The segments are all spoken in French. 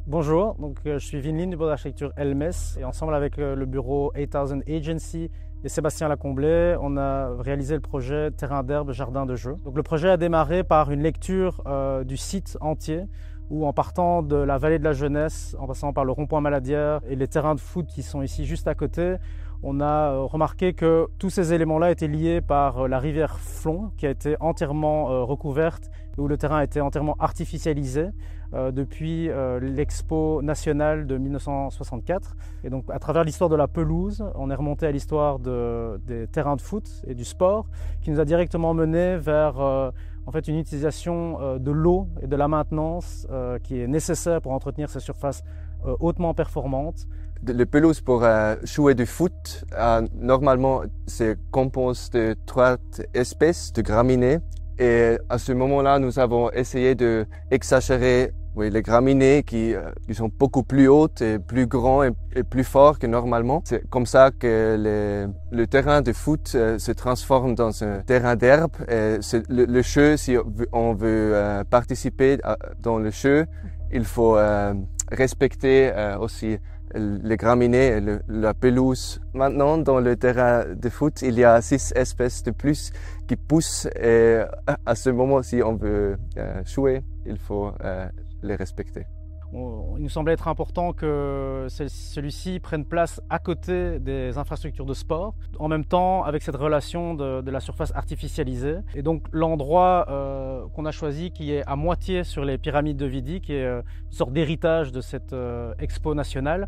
Bonjour, je suis Vinline du bureau d'architecture Elmes et ensemble avec le bureau 8000 Agency et Sébastien Lacomblé, on a réalisé le projet Terrain d'herbe, jardin de jeu. Donc, le projet a démarré par une lecture du site entier où en partant de la vallée de la Jeunesse, en passant par le rond-point Maladière et les terrains de foot qui sont ici juste à côté, on a remarqué que tous ces éléments-là étaient liés par la rivière Flon qui a été entièrement recouverte et où le terrain a été entièrement artificialisé depuis l'Expo nationale de 1964. Et donc à travers l'histoire de la pelouse, on est remonté à l'histoire des terrains de foot et du sport qui nous a directement mené vers en fait, une utilisation de l'eau et de la maintenance qui est nécessaire pour entretenir ces surfaces hautement performantes. Le pelouse pour jouer du foot, normalement, c'est composé de 3 espèces de graminées. Et à ce moment-là, nous avons essayé d'exagérer les graminées qui sont beaucoup plus hautes et plus grands et plus forts que normalement. C'est comme ça que le terrain de foot se transforme dans un terrain d'herbe. Le jeu, si on veut participer dans le jeu, il faut respecter aussi les graminées et la pelouse. Maintenant, dans le terrain de foot, il y a 6 espèces de plus qui poussent et à ce moment, si on veut jouer, il faut les respecter. Il nous semblait être important que celui-ci prenne place à côté des infrastructures de sport, en même temps avec cette relation de la surface artificialisée. Et donc l'endroit qu'on a choisi, qui est à moitié sur les pyramides d'Ovidie, qui est une sorte d'héritage de cette expo nationale,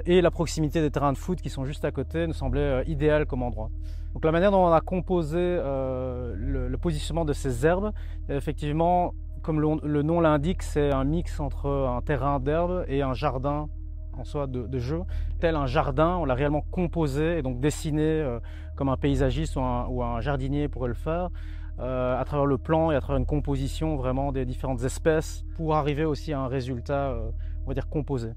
et la proximité des terrains de foot qui sont juste à côté, nous semblait idéal comme endroit. Donc la manière dont on a composé le positionnement de ces herbes, effectivement, comme le nom l'indique, c'est un mix entre un terrain d'herbe et un jardin en soi de jeu. Tel un jardin, on l'a réellement composé et donc dessiné comme un paysagiste ou un jardinier pourrait le faire, à travers le plan et à travers une composition vraiment des différentes espèces pour arriver aussi à un résultat, on va dire, composé.